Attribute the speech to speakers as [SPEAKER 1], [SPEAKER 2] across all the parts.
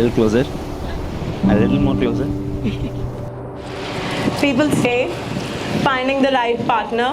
[SPEAKER 1] little closer. A little more closer.
[SPEAKER 2] People say finding the right partner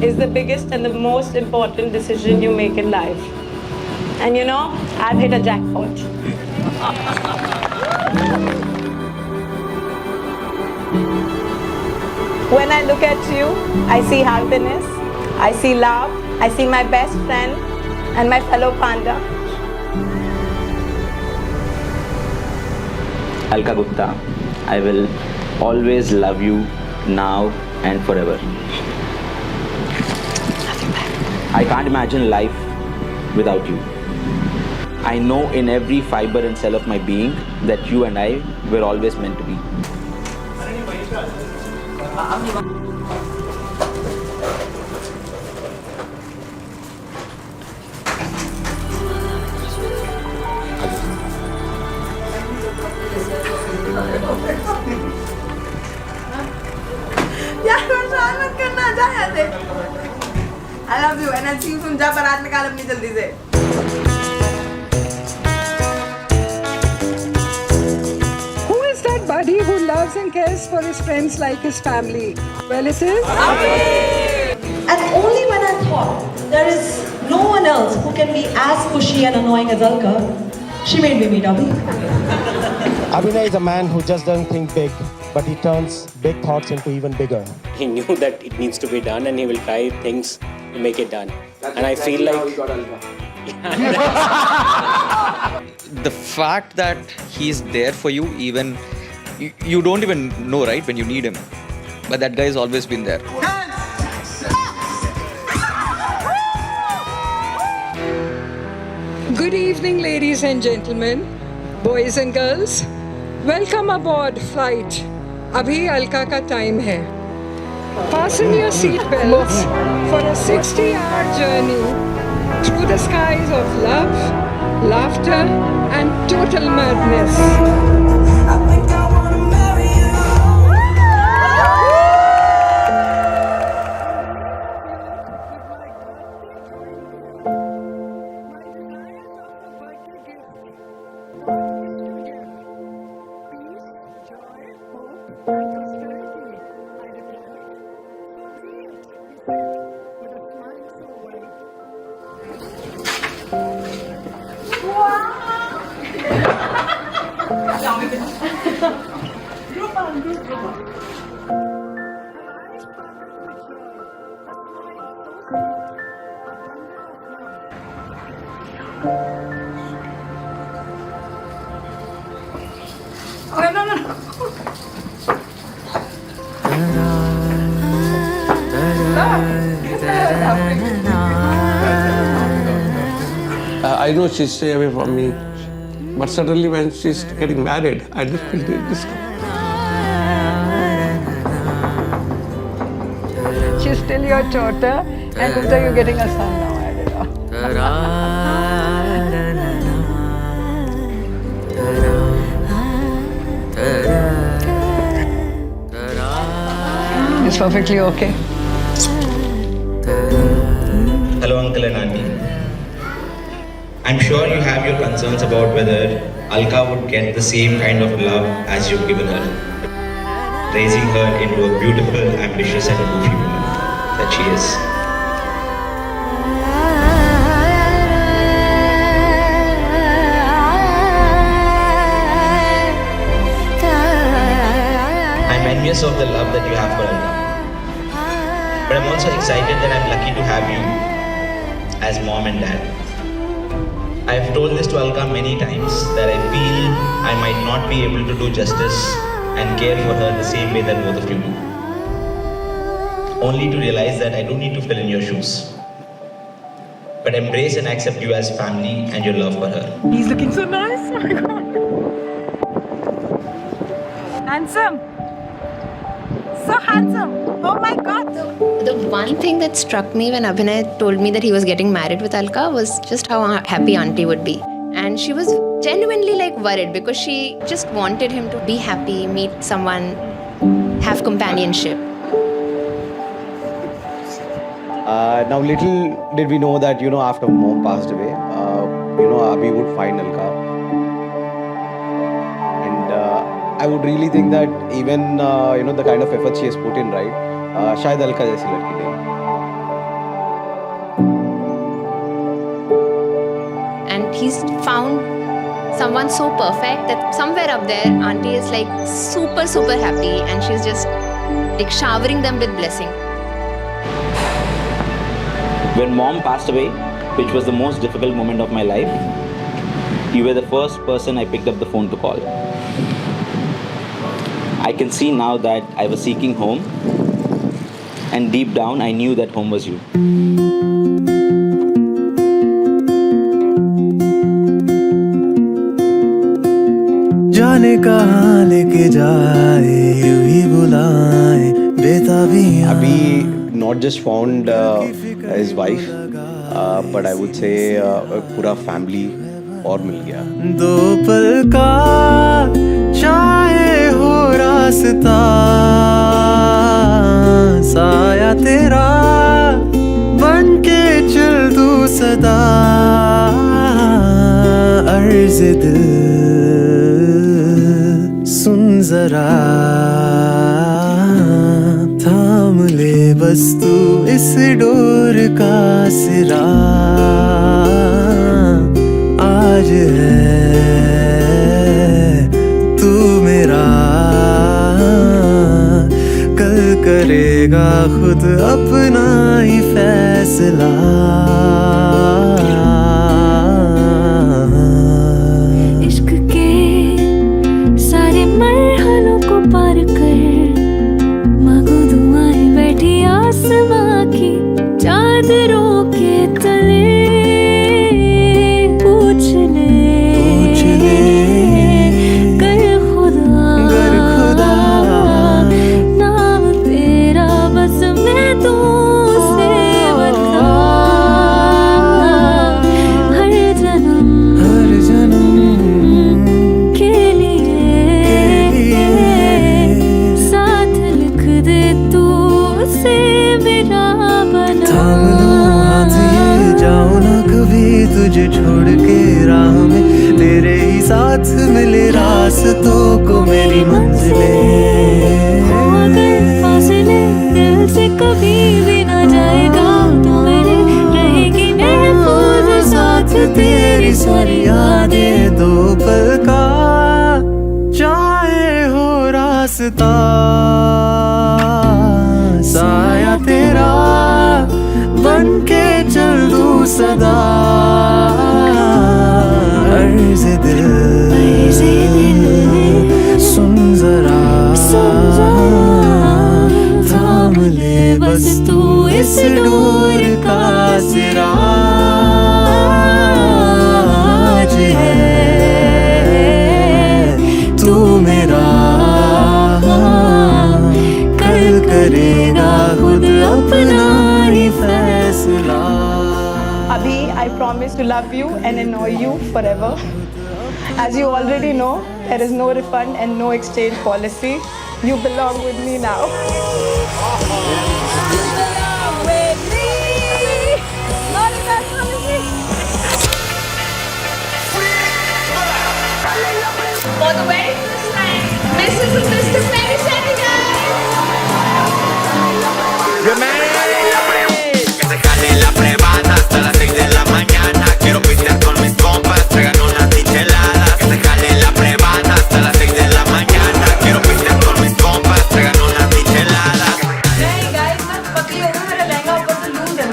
[SPEAKER 2] is the biggest and the most important decision you make in life. And you know, I've hit a jackpot. When I look at you, I see happiness, I see love, I see my best friend and my fellow panda.
[SPEAKER 1] Alka Gupta, I will always love you now and forever. I can't imagine life without you. I know in every fiber and cell of my being that you and I were always meant to be.
[SPEAKER 3] I love you and I'll see you soon. जा बारात निकाल अपनी जल्दी से.
[SPEAKER 4] Who is that buddy who loves and cares for his friends like his family? Well, it is
[SPEAKER 5] And only when I thought there is no one else who can be as pushy and annoying as Alka, she made me meet Abhi.
[SPEAKER 6] Abhinay is a man who just doesn't think big, but he turns big thoughts into even bigger.
[SPEAKER 7] He knew that it needs to be done and he will try things to make it done. And I feel like
[SPEAKER 8] the fact that he's there for you, even you don't even know, right, when you need him, but that guy has always been there.
[SPEAKER 4] Good evening, ladies and gentlemen, boys and girls. Welcome aboard flight. Abhi Alka ka time hai. Fasten your seat belts for a 60-hour journey through the skies of love, laughter, and total madness.
[SPEAKER 9] I know she's stay away from me, but suddenly when she's getting married, I just feel this.
[SPEAKER 4] She's still your daughter, and Gupta, you're getting a son now. I don't know. It's perfectly okay.
[SPEAKER 10] Hello, uncle and auntie. I'm sure you have your concerns about whether Alka would get the same kind of love as you've given her, raising her into a beautiful, ambitious and goofy woman that she is. I'm envious of the love that you have for Alka, but I'm also excited that I'm lucky to have you as mom and dad. I have told this to Alka many times that I feel I might not be able to do justice and care for her the same way that both of you do. Only to realize that I don't need to fill in your shoes, but embrace and accept you as family and your love for her.
[SPEAKER 3] He's looking so nice. Oh my God. Handsome. So handsome. Oh my God.
[SPEAKER 11] The one thing that struck me when Abhinay told me that he was getting married with Alka was just how happy auntie would be. And she was genuinely worried because she just wanted him to be happy, meet someone, have companionship.
[SPEAKER 6] Now, little did we know that, after mom passed away, Abhi would find Alka. I would really think that even the kind of effort she has put in, right? शायद अलका जैसी लड़की नहीं.
[SPEAKER 11] And he's found someone so perfect that somewhere up there, auntie is like super, super happy and she's just like showering them with blessing.
[SPEAKER 1] When mom passed away, which was the most difficult moment of my life, you were the first person I picked up the phone to call. I can see now that I was seeking home, and deep down I knew that home was you.
[SPEAKER 12] जाने कहाँ लेके जाए यूं ही बुलाए बेताबियां.
[SPEAKER 6] Abhi not just found his wife, but I would say पूरा family और मिल गया.
[SPEAKER 12] दो पल का चाहे हो रास्ता साया तेरा बन के चल तू सदा अर्ज़ दिल सुन जरा थाम ले बस तू इस डोर का सिरा आज है तू मेरा कल करेगा खुद अपना ही फैसला.
[SPEAKER 13] इश्क के सारे मरहलों को पार कर मांगो दुआएं बैठी आसमां की चादरों के तले. पूछ ले कर खुदा नाम तेरा बस मैं तो से बता. हर जन्म के लिए साथ लिख दे तू से मेरा बना.
[SPEAKER 12] थाम लूं हाथ ये जाऊं ना कभी तुझे छोड़ के राह में तेरे ही साथ मिले रास्तों को मेरी मंजिलें.
[SPEAKER 13] हो अगर फासले दिल से कभी भी ना जाएगा तो मेरे रहेगी महफूज साथ
[SPEAKER 12] तेरी सारी यादें दो पल का चाहे हो रास्ता साया तेरा बन के चल दूं सदा अर्ज़ दिल सुन जरा थाम ले बस तू इस डोर का सिरा आज है तू मेरा कल करेगा खुद अपना ही फैसला.
[SPEAKER 2] Abhi, I promise to love you and annoy you forever. As you already know, there is no refund and no exchange policy. You belong with me now.
[SPEAKER 13] For the very first time, Mrs. and Mr. Perry Senegal.
[SPEAKER 12] Que se jale la privada hasta las 6 de la mañana. Quiero pistear con mis compas, traigan unas micheladas. Que se jale la privada hasta las 6 de la mañana. Quiero pistear con mis compas, traigan unas micheladas.
[SPEAKER 3] Hey guys, मैं पतली हो गई, मेरा लहंगा ऊपर से loose है.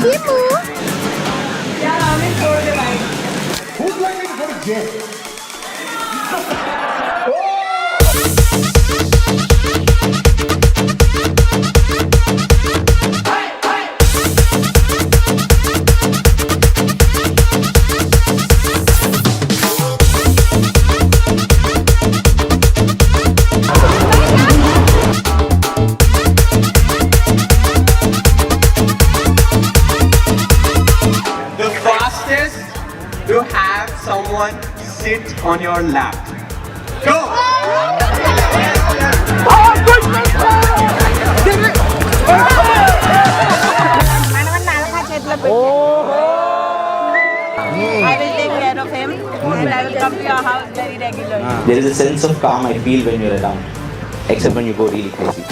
[SPEAKER 2] Shimu. यार आमिर छोड़ दे भाई.
[SPEAKER 6] Who's likely to go to jail?
[SPEAKER 12] The fastest to have someone sit on your lap. Go!
[SPEAKER 3] I will take care of him and I will come to your house very regularly.
[SPEAKER 1] There is a sense of calm I feel when you're around, except when you go really crazy.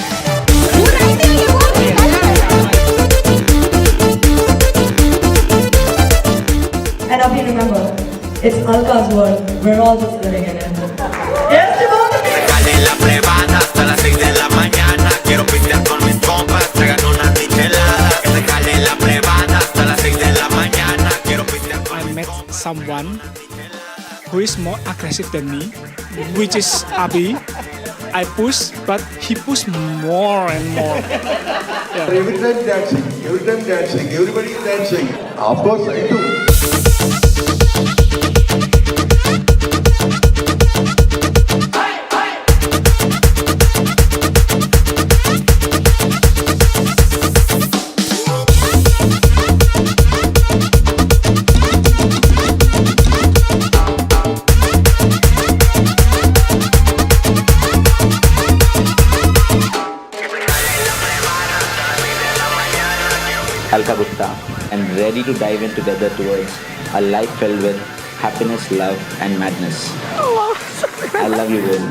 [SPEAKER 5] And Abhi, remember, it's Alka's world. We're all just living in it. Yes, Devon?
[SPEAKER 12] Sale la privada hasta las 6 de la mañana. Quiero pistear con mis compas, traigan una michelada. Que se jale la privada hasta las 6 de la mañana. Quiero pistear con
[SPEAKER 14] I met someone who is more aggressive than me, which is Abhi. I push, but he pushed more and more. Yeah.
[SPEAKER 15] Every time dancing, everybody is dancing. Of course, I do.
[SPEAKER 1] Alka Gupta, and ready to dive in together towards a life filled with happiness, love, and madness. I love you, Will.